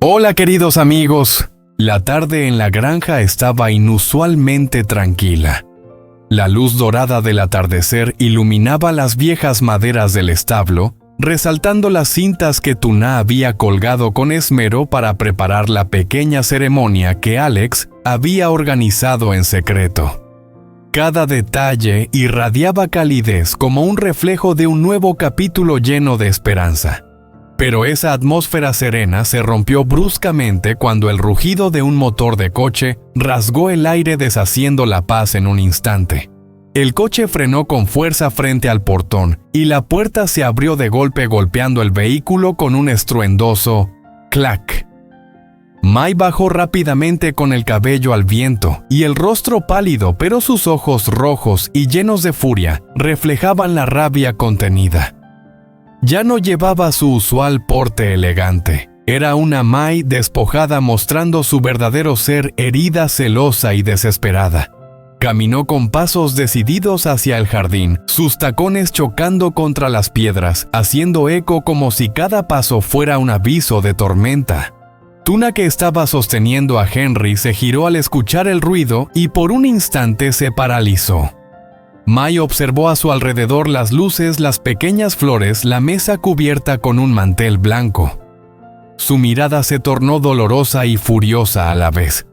Hola queridos amigos, la tarde en la granja estaba inusualmente tranquila. La luz dorada del atardecer iluminaba las viejas maderas del establo, resaltando las cintas que Tuna había colgado con esmero para preparar la pequeña ceremonia que Alex había organizado en secreto. Cada detalle irradiaba calidez como un reflejo de un nuevo capítulo lleno de esperanza. Pero esa atmósfera serena se rompió bruscamente cuando el rugido de un motor de coche rasgó el aire deshaciendo la paz en un instante. El coche frenó con fuerza frente al portón y la puerta se abrió de golpe golpeando el vehículo con un estruendoso clac. Mai bajó rápidamente con el cabello al viento y el rostro pálido, pero sus ojos rojos y llenos de furia reflejaban la rabia contenida. Ya no llevaba su usual porte elegante. Era una Mai despojada mostrando su verdadero ser herida, celosa y desesperada. Caminó con pasos decididos hacia el jardín, sus tacones chocando contra las piedras, haciendo eco como si cada paso fuera un aviso de tormenta. Tuna, que estaba sosteniendo a Henry, se giró al escuchar el ruido y por un instante se paralizó. Mai observó a su alrededor las luces, las pequeñas flores, la mesa cubierta con un mantel blanco. Su mirada se tornó dolorosa y furiosa a la vez.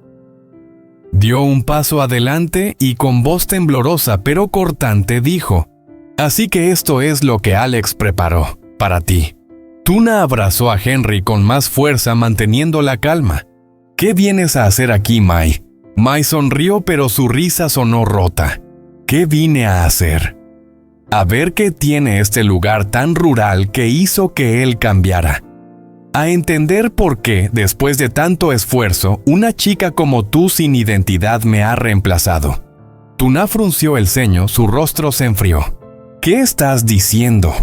Dio un paso adelante y con voz temblorosa pero cortante dijo: «Así que esto es lo que Alex preparó para ti». Tuna abrazó a Henry con más fuerza manteniendo la calma. «¿Qué vienes a hacer aquí, Mai?» Mai sonrió pero su risa sonó rota. ¿Qué vine a hacer? A ver qué tiene este lugar tan rural que hizo que él cambiara. A entender por qué, después de tanto esfuerzo, una chica como tú sin identidad me ha reemplazado. Tuna frunció el ceño, su rostro se enfrió. ¿Qué estás diciendo?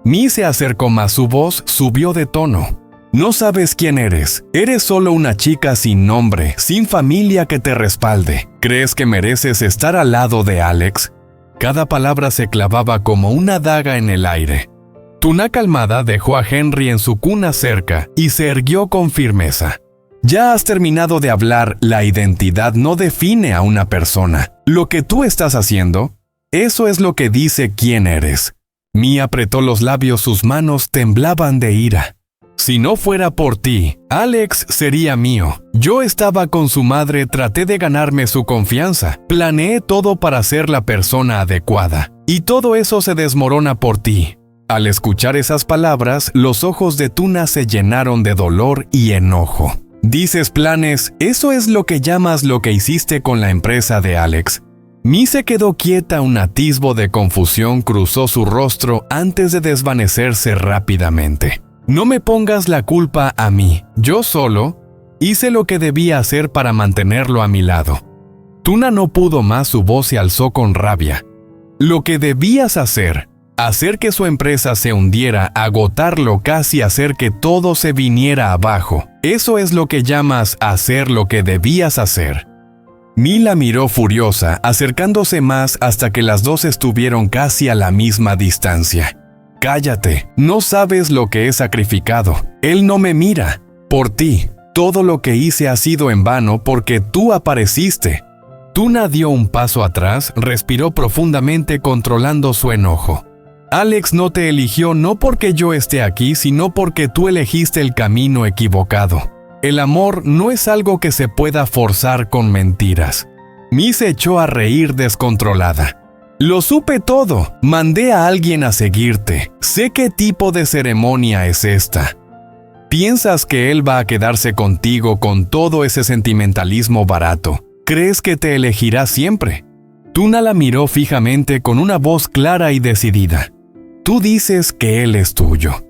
Mi se acercó más, su voz subió de tono. No sabes quién eres. Eres solo una chica sin nombre, sin familia que te respalde. ¿Crees que mereces estar al lado de Alex? Cada palabra se clavaba como una daga en el aire. Tuna, calmada, dejó a Henry en su cuna cerca y se erguió con firmeza. Ya has terminado de hablar. La identidad no define a una persona. Lo que tú estás haciendo, eso es lo que dice quién eres. Mi apretó los labios, sus manos temblaban de ira. Si no fuera por ti, Alex sería mío. Yo estaba con su madre, traté de ganarme su confianza. Planeé todo para ser la persona adecuada. Y todo eso se desmorona por ti. Al escuchar esas palabras, los ojos de Tuna se llenaron de dolor y enojo. Dices planes, ¿eso es lo que llamas lo que hiciste con la empresa de Alex? Mi se quedó quieta, un atisbo de confusión cruzó su rostro antes de desvanecerse rápidamente. No me pongas la culpa a mí. Yo solo hice lo que debía hacer para mantenerlo a mi lado. Tuna no pudo más, su voz se alzó con rabia. Lo que debías hacer que su empresa se hundiera, agotarlo, casi hacer que todo se viniera abajo. Eso es lo que llamas hacer lo que debías hacer. Mi la miró furiosa, acercándose más hasta que las dos estuvieron casi a la misma distancia. Cállate, no sabes lo que he sacrificado. Él no me mira. Por ti, todo lo que hice ha sido en vano porque tú apareciste. Tuna dio un paso atrás, respiró profundamente controlando su enojo. Alex no te eligió no porque yo esté aquí, sino porque tú elegiste el camino equivocado. El amor no es algo que se pueda forzar con mentiras. Mi se echó a reír descontrolada. Lo supe todo. Mandé a alguien a seguirte. Sé qué tipo de ceremonia es esta. ¿Piensas que él va a quedarse contigo con todo ese sentimentalismo barato? ¿Crees que te elegirá siempre? Tuna la miró fijamente con una voz clara y decidida. Tú dices que él es tuyo,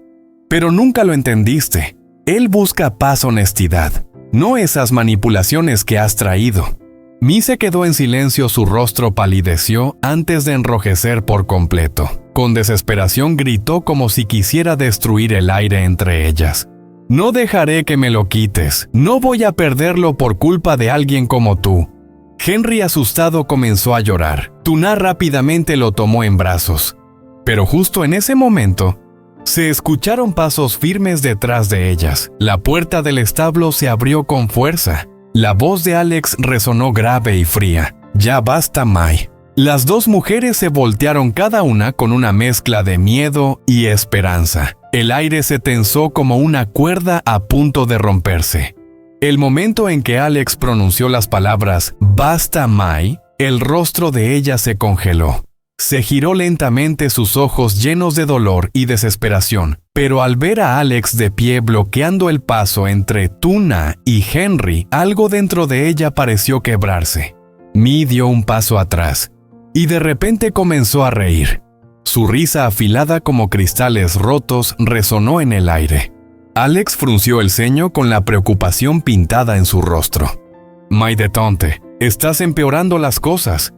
pero nunca lo entendiste. Él busca paz, honestidad, no esas manipulaciones que has traído. Mi se quedó en silencio, su rostro palideció antes de enrojecer por completo. Con desesperación gritó como si quisiera destruir el aire entre ellas. No dejaré que me lo quites. No voy a perderlo por culpa de alguien como tú. Henry, asustado, comenzó a llorar. Tuna rápidamente lo tomó en brazos. Pero justo en ese momento, Se escucharon pasos firmes detrás de ellas. La puerta del establo se abrió con fuerza. La voz de Alex resonó grave y fría. «Ya basta, Mai». Las dos mujeres se voltearon cada una con una mezcla de miedo y esperanza. El aire se tensó como una cuerda a punto de romperse. El momento en que Alex pronunció las palabras «Basta, Mai», el rostro de ella se congeló. Se giró lentamente, sus ojos llenos de dolor y desesperación, pero al ver a Alex de pie bloqueando el paso entre Tuna y Henry, algo dentro de ella pareció quebrarse. Mi dio un paso atrás y de repente comenzó a reír. Su risa afilada como cristales rotos resonó en el aire. Alex frunció el ceño con la preocupación pintada en su rostro. «Mai detente, estás empeorando las cosas».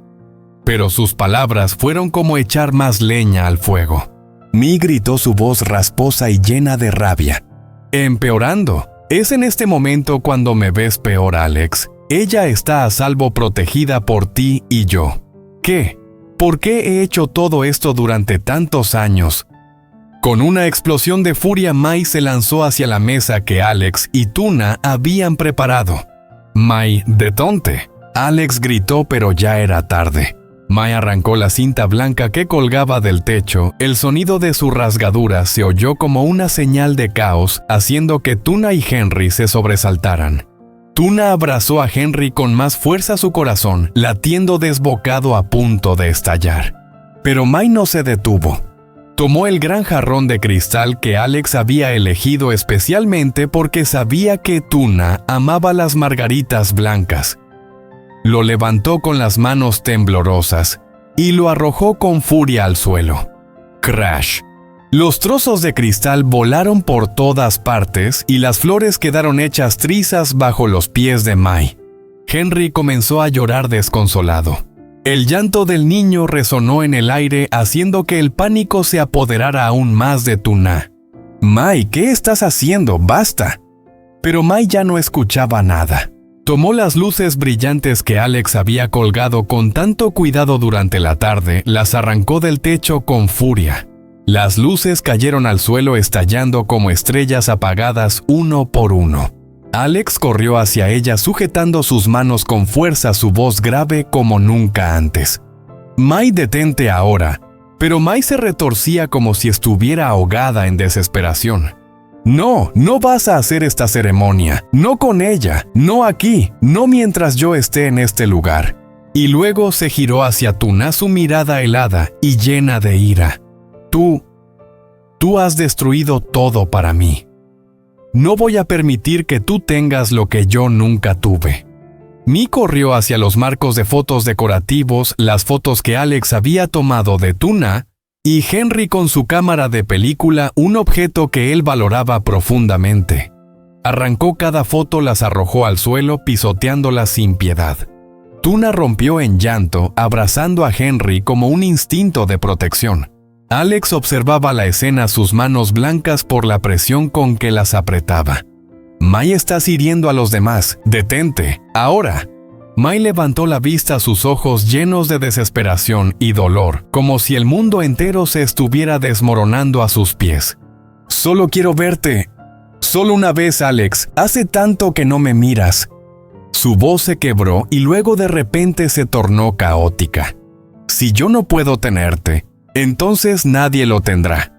Pero sus palabras fueron como echar más leña al fuego. Mi gritó, su voz rasposa y llena de rabia. «Empeorando. Es en este momento cuando me ves peor, Alex. Ella está a salvo, protegida por ti y yo. ¿Qué? ¿Por qué he hecho todo esto durante tantos años?» Con una explosión de furia, Mai se lanzó hacia la mesa que Alex y Tuna habían preparado. «Mai, detente», Alex gritó, pero ya era tarde. Mai arrancó la cinta blanca que colgaba del techo. El sonido de su rasgadura se oyó como una señal de caos, haciendo que Tuna y Henry se sobresaltaran. Tuna abrazó a Henry con más fuerza, su corazón latiendo desbocado a punto de estallar. Pero Mai no se detuvo. Tomó el gran jarrón de cristal que Alex había elegido especialmente porque sabía que Tuna amaba las margaritas blancas. Lo levantó con las manos temblorosas y lo arrojó con furia al suelo. ¡Crash! Los trozos de cristal volaron por todas partes y las flores quedaron hechas trizas bajo los pies de Mai. Henry comenzó a llorar desconsolado. El llanto del niño resonó en el aire, haciendo que el pánico se apoderara aún más de Tuna. «Mai, ¿qué estás haciendo? ¡Basta!». Pero Mai ya no escuchaba nada. Tomó las luces brillantes que Alex había colgado con tanto cuidado durante la tarde, las arrancó del techo con furia. Las luces cayeron al suelo estallando como estrellas apagadas uno por uno. Alex corrió hacia ella sujetando sus manos con fuerza, su voz grave como nunca antes. «Mai, detente ahora». Pero Mai se retorcía como si estuviera ahogada en desesperación. «No, no vas a hacer esta ceremonia. No con ella. No aquí. No mientras yo esté en este lugar». Y luego se giró hacia Tuna, su mirada helada y llena de ira. Tú has destruido todo para mí. No voy a permitir que tú tengas lo que yo nunca tuve». Mi corrió hacia los marcos de fotos decorativos, las fotos que Alex había tomado de Tuna, y Henry con su cámara de película, un objeto que él valoraba profundamente. Arrancó cada foto, las arrojó al suelo, pisoteándolas sin piedad. Tuna rompió en llanto, abrazando a Henry como un instinto de protección. Alex observaba la escena, sus manos blancas por la presión con que las apretaba. «Mai, estás hiriendo a los demás. Detente, ahora». Mai levantó la vista, sus ojos llenos de desesperación y dolor, como si el mundo entero se estuviera desmoronando a sus pies. «Solo quiero verte. Solo una vez, Alex. Hace tanto que no me miras». Su voz se quebró y luego de repente se tornó caótica. «Si yo no puedo tenerte, entonces nadie lo tendrá».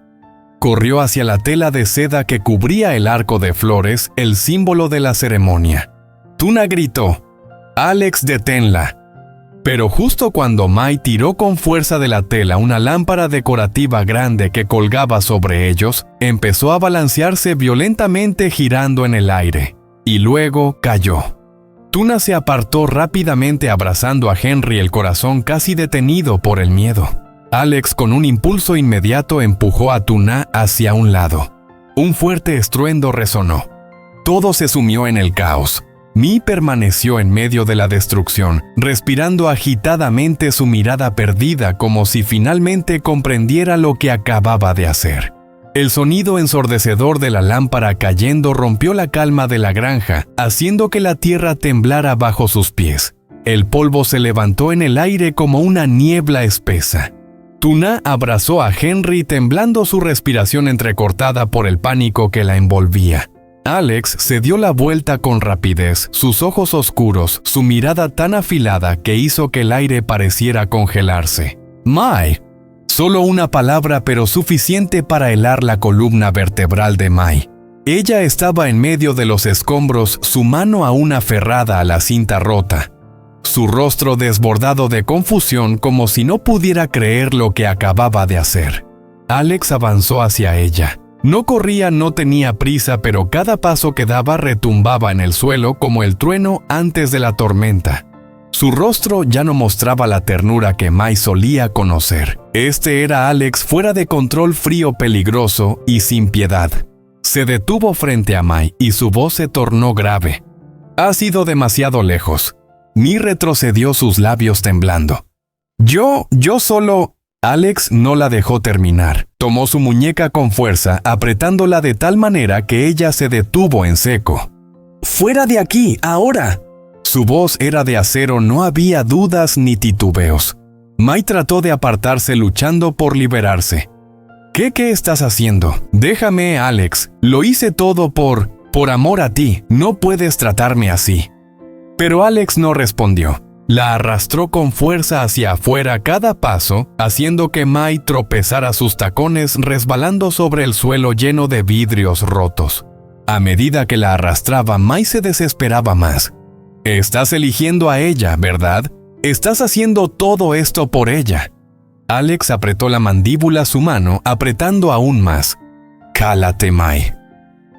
Corrió hacia la tela de seda que cubría el arco de flores, el símbolo de la ceremonia. Tuna gritó: «Alex, deténla». Pero justo cuando Mai tiró con fuerza de la tela, una lámpara decorativa grande que colgaba sobre ellos empezó a balancearse violentamente, girando en el aire, y luego cayó. Tuna se apartó rápidamente, abrazando a Henry, el corazón casi detenido por el miedo. Alex, con un impulso inmediato, empujó a Tuna hacia un lado. Un fuerte estruendo resonó. Todo se sumió en el caos. Mi permaneció en medio de la destrucción, respirando agitadamente, su mirada perdida, como si finalmente comprendiera lo que acababa de hacer. El sonido ensordecedor de la lámpara cayendo rompió la calma de la granja, haciendo que la tierra temblara bajo sus pies. El polvo se levantó en el aire como una niebla espesa. Tuna abrazó a Henry temblando, su respiración entrecortada por el pánico que la envolvía. Alex se dio la vuelta con rapidez, sus ojos oscuros, su mirada tan afilada que hizo que el aire pareciera congelarse. Mai. Solo una palabra, pero suficiente para helar la columna vertebral de Mai. Ella estaba en medio de los escombros, su mano aún aferrada a la cinta rota. Su rostro desbordado de confusión, como si no pudiera creer lo que acababa de hacer. Alex avanzó hacia ella. No corría, no tenía prisa, pero cada paso que daba retumbaba en el suelo como el trueno antes de la tormenta. Su rostro ya no mostraba la ternura que Mai solía conocer. Este era Alex fuera de control, frío, peligroso y sin piedad. Se detuvo frente a Mai y su voz se tornó grave. «Has ido demasiado lejos». Mai retrocedió, sus labios temblando. Yo solo... Alex no la dejó terminar. Tomó su muñeca con fuerza, apretándola de tal manera que ella se detuvo en seco. «¡Fuera de aquí, ahora!». Su voz era de acero, no había dudas ni titubeos. Mai trató de apartarse, luchando por liberarse. ¿Qué estás haciendo? Déjame, Alex. Lo hice todo por amor a ti. No puedes tratarme así. Pero Alex no respondió. La arrastró con fuerza hacia afuera cada paso, haciendo que Mai tropezara sus tacones, resbalando sobre el suelo lleno de vidrios rotos. A medida que la arrastraba, Mai se desesperaba más. Estás eligiendo a ella, ¿verdad? Estás haciendo todo esto por ella. Alex apretó la mandíbula a su mano, apretando aún más. Cálate, Mai.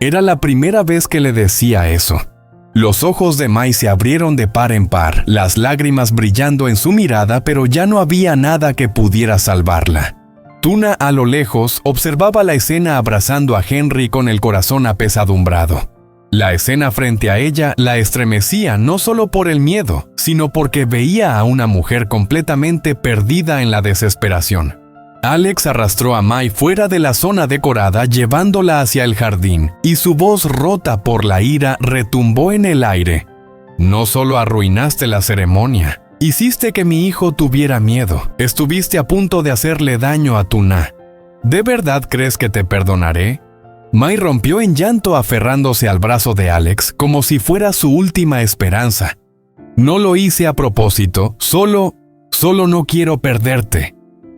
Era la primera vez que le decía eso. Los ojos de Mai se abrieron de par en par, las lágrimas brillando en su mirada, pero ya no había nada que pudiera salvarla. Tuna, a lo lejos, observaba la escena abrazando a Henry con el corazón apesadumbrado. La escena frente a ella la estremecía no solo por el miedo, sino porque veía a una mujer completamente perdida en la desesperación. Alex arrastró a Mai fuera de la zona decorada, llevándola hacia el jardín, y su voz rota por la ira retumbó en el aire. No solo arruinaste la ceremonia, hiciste que mi hijo tuviera miedo. Estuviste a punto de hacerle daño a Tuna. ¿De verdad crees que te perdonaré? Mai rompió en llanto, aferrándose al brazo de Alex como si fuera su última esperanza. No lo hice a propósito, solo no quiero perderte.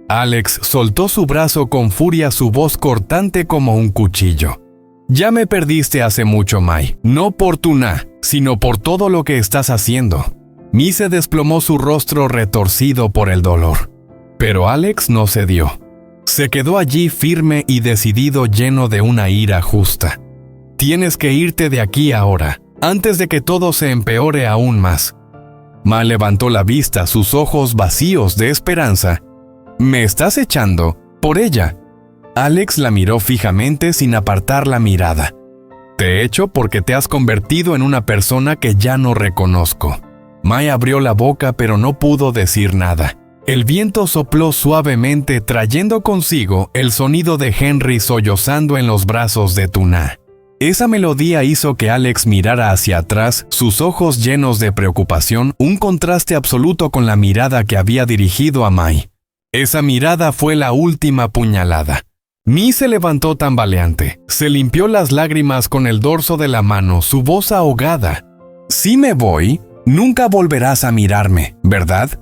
Alex soltó su brazo con furia, su voz cortante como un cuchillo. Ya me perdiste hace mucho, Mai. No por Tuna, sino por todo lo que estás haciendo. Mai se desplomó, su rostro retorcido por el dolor. Pero Alex no cedió. Se quedó allí firme y decidido, lleno de una ira justa. Tienes que irte de aquí ahora, antes de que todo se empeore aún más. Mai levantó la vista, sus ojos vacíos de esperanza. ¿Me estás echando? Por ella. Alex la miró fijamente sin apartar la mirada. Te echo porque te has convertido en una persona que ya no reconozco. Mai abrió la boca, pero no pudo decir nada. El viento sopló suavemente, trayendo consigo el sonido de Henry sollozando en los brazos de Tuna. Esa melodía hizo que Alex mirara hacia atrás, sus ojos llenos de preocupación, un contraste absoluto con la mirada que había dirigido a Mai. Esa mirada fue la última puñalada. Mai se levantó tambaleante, se limpió las lágrimas con el dorso de la mano, su voz ahogada. Si me voy, nunca volverás a mirarme, ¿verdad?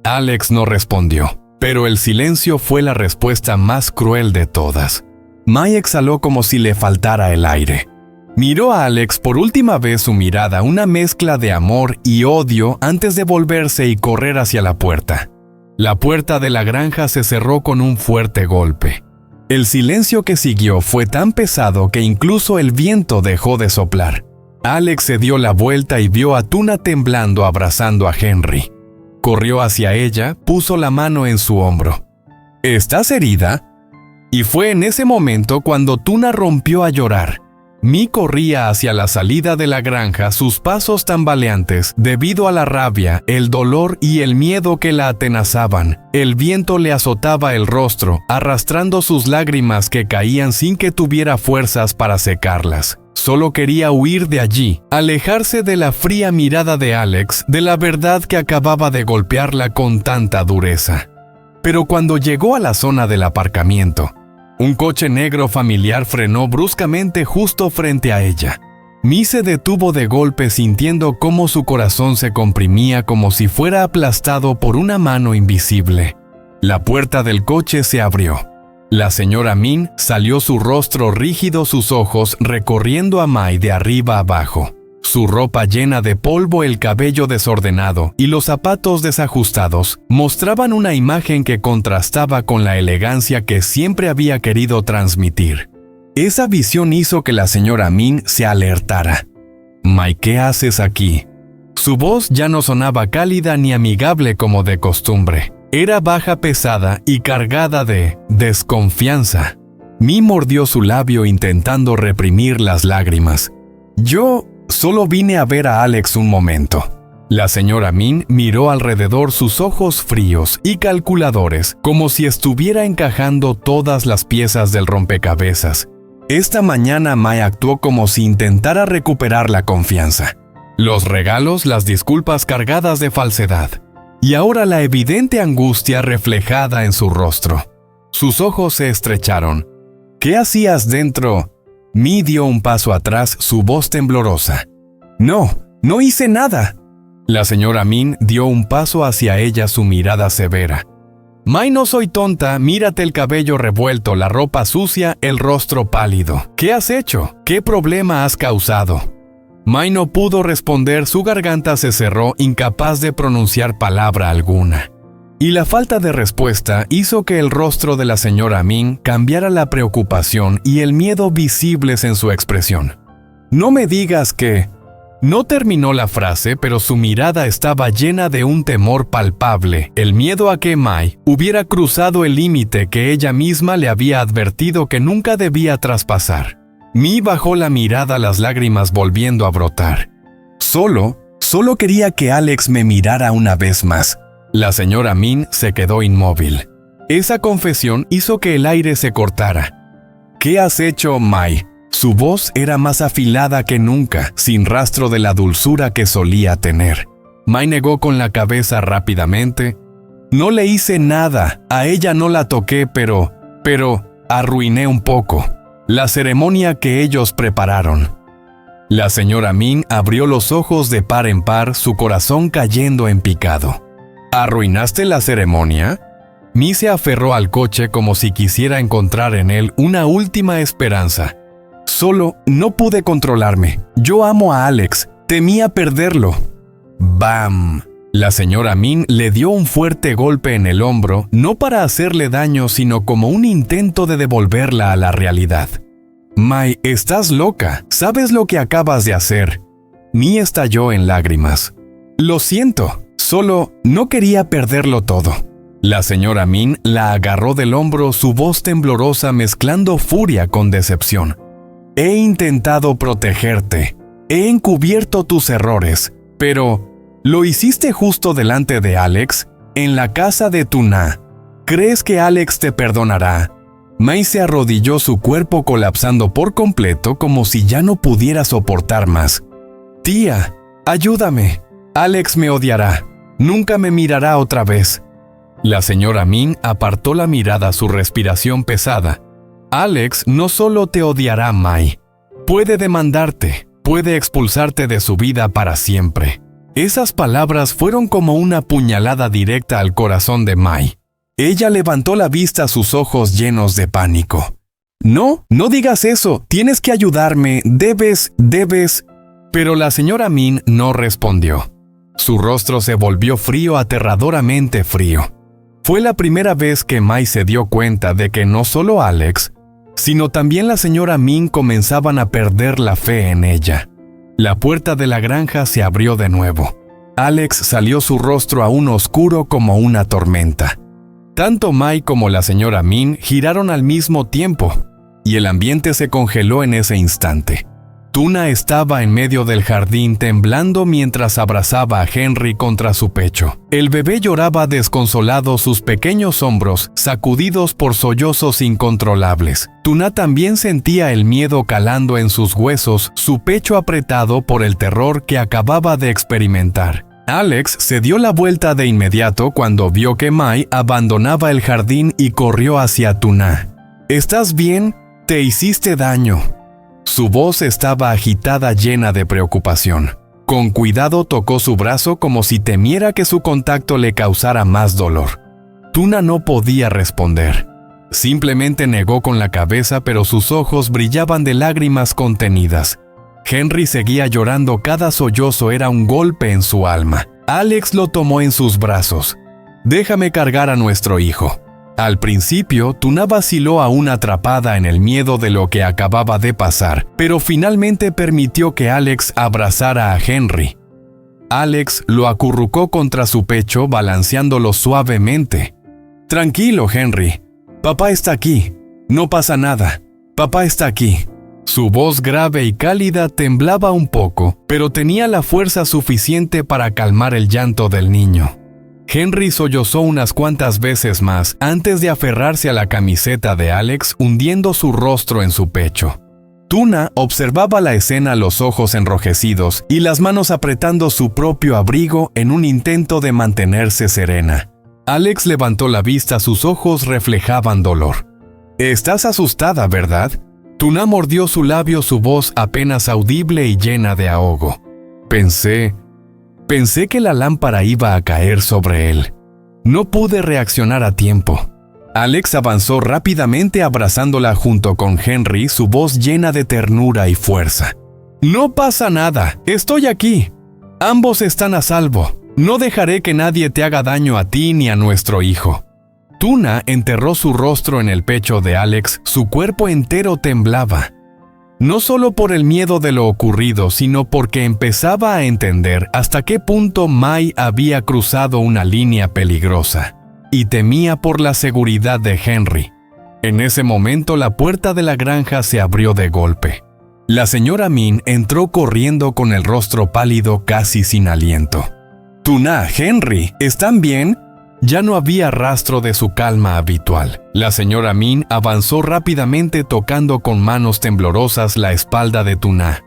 Alex no respondió, pero el silencio fue la respuesta más cruel de todas. Mai exhaló como si le faltara el aire. Miró a Alex por última vez, su mirada una mezcla de amor y odio, antes de volverse y correr hacia la puerta. La puerta de la granja se cerró con un fuerte golpe. El silencio que siguió fue tan pesado que incluso el viento dejó de soplar. Alex se dio la vuelta y vio a Tuna temblando, abrazando a Henry. Corrió hacia ella, puso la mano en su hombro. ¿Estás herida? Y fue en ese momento cuando Tuna rompió a llorar. Mai corría hacia la salida de la granja, sus pasos tambaleantes, debido a la rabia, el dolor y el miedo que la atenazaban. El viento le azotaba el rostro, arrastrando sus lágrimas que caían sin que tuviera fuerzas para secarlas. Solo quería huir de allí, alejarse de la fría mirada de Alex, de la verdad que acababa de golpearla con tanta dureza. Pero cuando llegó a la zona del aparcamiento, un coche negro familiar frenó bruscamente justo frente a ella. Mi se detuvo de golpe sintiendo cómo su corazón se comprimía como si fuera aplastado por una mano invisible. La puerta del coche se abrió. La señora Min salió, su rostro rígido, sus ojos recorriendo a Mai de arriba a abajo. Su ropa llena de polvo, el cabello desordenado y los zapatos desajustados mostraban una imagen que contrastaba con la elegancia que siempre había querido transmitir. Esa visión hizo que la señora Min se alertara. «Mai, ¿qué haces aquí?». Su voz ya no sonaba cálida ni amigable como de costumbre. Era baja, pesada y cargada de desconfianza. Mi mordió su labio intentando reprimir las lágrimas. «Yo solo vine a ver a Alex un momento». La señora Min miró alrededor, sus ojos fríos y calculadores, como si estuviera encajando todas las piezas del rompecabezas. Esta mañana Mai actuó como si intentara recuperar la confianza. Los regalos, las disculpas cargadas de falsedad. Y ahora la evidente angustia reflejada en su rostro. Sus ojos se estrecharon. «¿Qué hacías dentro?». Mi dio un paso atrás, su voz temblorosa. No hice nada». La señora Min dio un paso hacia ella, su mirada severa. «Mai, no soy tonta, mírate el cabello revuelto, la ropa sucia, el rostro pálido. ¿Qué has hecho? ¿Qué problema has causado?». Mai no pudo responder, su garganta se cerró, incapaz de pronunciar palabra alguna. Y la falta de respuesta hizo que el rostro de la señora Min cambiara, la preocupación y el miedo visibles en su expresión. «No me digas que…». No terminó la frase, pero su mirada estaba llena de un temor palpable, el miedo a que Mai hubiera cruzado el límite que ella misma le había advertido que nunca debía traspasar. Mi bajó la mirada, las lágrimas volviendo a brotar. Solo quería que Alex me mirara una vez más». La señora Min se quedó inmóvil. Esa confesión hizo que el aire se cortara. «¿Qué has hecho, Mai?». Su voz era más afilada que nunca, sin rastro de la dulzura que solía tener. Mai negó con la cabeza rápidamente. «No le hice nada, a ella no la toqué, pero arruiné un poco la ceremonia que ellos prepararon». La señora Min abrió los ojos de par en par, su corazón cayendo en picado. «¿Arruinaste la ceremonia?». Mi se aferró al coche como si quisiera encontrar en él una última esperanza. «Solo no pude controlarme. Yo amo a Alex. Temía perderlo». ¡Bam! La señora Min le dio un fuerte golpe en el hombro, no para hacerle daño, sino como un intento de devolverla a la realidad. «Mai, estás loca. ¿Sabes lo que acabas de hacer?». Mi estalló en lágrimas. «Lo siento. Solo no quería perderlo todo». La señora Min la agarró del hombro, su voz temblorosa mezclando furia con decepción. «He intentado protegerte. He encubierto tus errores. Pero, ¿lo hiciste justo delante de Alex? En la casa de Tuna. ¿Crees que Alex te perdonará?». Mai se arrodilló, su cuerpo colapsando por completo como si ya no pudiera soportar más. «Tía, ayúdame. Alex me odiará. Nunca me mirará otra vez». La señora Min apartó la mirada, su respiración pesada. «Alex no solo te odiará, Mai. Puede demandarte, puede expulsarte de su vida para siempre». Esas palabras fueron como una puñalada directa al corazón de Mai. Ella levantó la vista, sus ojos llenos de pánico. «No digas eso. Tienes que ayudarme. Debes…». Pero la señora Min no respondió. Su rostro se volvió frío, aterradoramente frío. Fue la primera vez que Mai se dio cuenta de que no solo Alex, sino también la señora Min comenzaban a perder la fe en ella. La puerta de la granja se abrió de nuevo. Alex salió, su rostro aún oscuro como una tormenta. Tanto Mai como la señora Min giraron al mismo tiempo, y el ambiente se congeló en ese instante. Tuna estaba en medio del jardín temblando mientras abrazaba a Henry contra su pecho. El bebé lloraba desconsolado, sus pequeños hombros sacudidos por sollozos incontrolables. Tuna también sentía el miedo calando en sus huesos, su pecho apretado por el terror que acababa de experimentar. Alex se dio la vuelta de inmediato cuando vio que Mai abandonaba el jardín y corrió hacia Tuna. ¿Estás bien? Te hiciste daño. Su voz estaba agitada, llena de preocupación. Con cuidado tocó su brazo como si temiera que su contacto le causara más dolor. Tuna no podía responder. Simplemente negó con la cabeza, pero sus ojos brillaban de lágrimas contenidas. Henry seguía llorando, cada sollozo era un golpe en su alma. Alex lo tomó en sus brazos. «Déjame cargar a nuestro hijo». Al principio, Tuna vaciló aún atrapada en el miedo de lo que acababa de pasar, pero finalmente permitió que Alex abrazara a Henry. Alex lo acurrucó contra su pecho, balanceándolo suavemente. «Tranquilo, Henry. Papá está aquí. No pasa nada. Papá está aquí». Su voz grave y cálida temblaba un poco, pero tenía la fuerza suficiente para calmar el llanto del niño. Henry sollozó unas cuantas veces más antes de aferrarse a la camiseta de Alex, hundiendo su rostro en su pecho. Tuna observaba la escena, los ojos enrojecidos y las manos apretando su propio abrigo en un intento de mantenerse serena. Alex levantó la vista, sus ojos reflejaban dolor. «Estás asustada, ¿verdad?» Tuna mordió su labio, su voz apenas audible y llena de ahogo. Pensé que la lámpara iba a caer sobre él. No pude reaccionar a tiempo». Alex avanzó rápidamente abrazándola junto con Henry, su voz llena de ternura y fuerza. «No pasa nada, estoy aquí. Ambos están a salvo. No dejaré que nadie te haga daño a ti ni a nuestro hijo». Tuna enterró su rostro en el pecho de Alex, su cuerpo entero temblaba. No solo por el miedo de lo ocurrido, sino porque empezaba a entender hasta qué punto Mai había cruzado una línea peligrosa, y temía por la seguridad de Henry. En ese momento la puerta de la granja se abrió de golpe. La señora Min entró corriendo con el rostro pálido, casi sin aliento. «Tuna, Henry, ¿están bien?» Ya no había rastro de su calma habitual. La señora Min avanzó rápidamente, tocando con manos temblorosas la espalda de Tuna.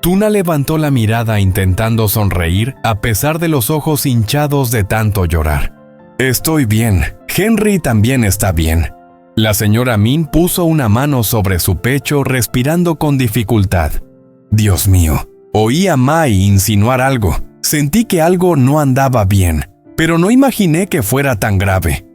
Tuna levantó la mirada intentando sonreír a pesar de los ojos hinchados de tanto llorar. «Estoy bien. Henry también está bien». La señora Min puso una mano sobre su pecho, respirando con dificultad. «Dios mío, oí a Mai insinuar algo. Sentí que algo no andaba bien, pero no imaginé que fuera tan grave».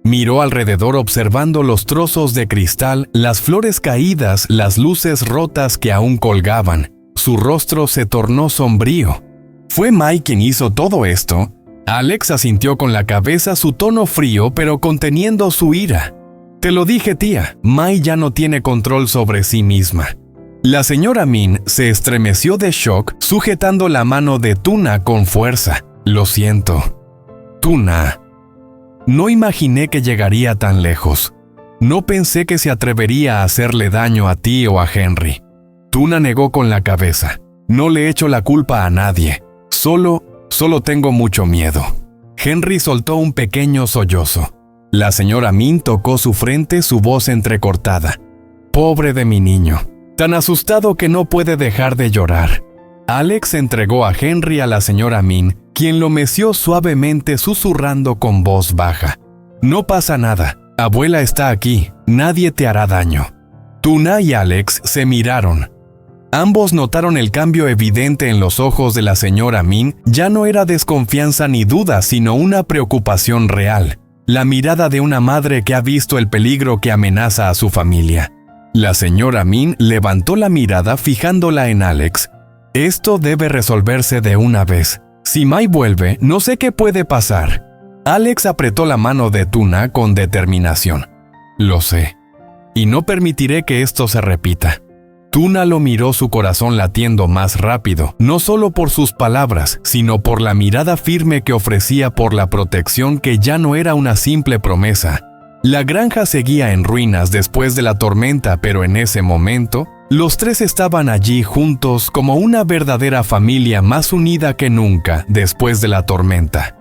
Miró alrededor observando los trozos de cristal, las flores caídas, las luces rotas que aún colgaban. Su rostro se tornó sombrío. ¿Fue Mai quien hizo todo esto? Alex asintió con la cabeza, su tono frío pero conteniendo su ira. «Te lo dije, tía, Mai ya no tiene control sobre sí misma». La señora Min se estremeció de shock, sujetando la mano de Tuna con fuerza. «Lo siento. Tuna, no imaginé que llegaría tan lejos. No pensé que se atrevería a hacerle daño a ti o a Henry». Tuna negó con la cabeza. «No le echo la culpa a nadie. Solo tengo mucho miedo». Henry soltó un pequeño sollozo. La señora Min tocó su frente, su voz entrecortada. «Pobre de mi niño, tan asustado que no puede dejar de llorar». Alex entregó a Henry a la señora Min, quien lo meció suavemente, susurrando con voz baja. «No pasa nada. Abuela está aquí. Nadie te hará daño». Tuna y Alex se miraron. Ambos notaron el cambio evidente en los ojos de la señora Min. Ya no era desconfianza ni duda, sino una preocupación real. La mirada de una madre que ha visto el peligro que amenaza a su familia. La señora Min levantó la mirada fijándola en Alex. «Esto debe resolverse de una vez. Si Mai vuelve, no sé qué puede pasar». Alex apretó la mano de Tuna con determinación. «Lo sé. Y no permitiré que esto se repita». Tuna lo miró, su corazón latiendo más rápido, no solo por sus palabras, sino por la mirada firme que ofrecía, por la protección que ya no era una simple promesa. La granja seguía en ruinas después de la tormenta, pero en ese momento, los tres estaban allí juntos como una verdadera familia, más unida que nunca después de la tormenta.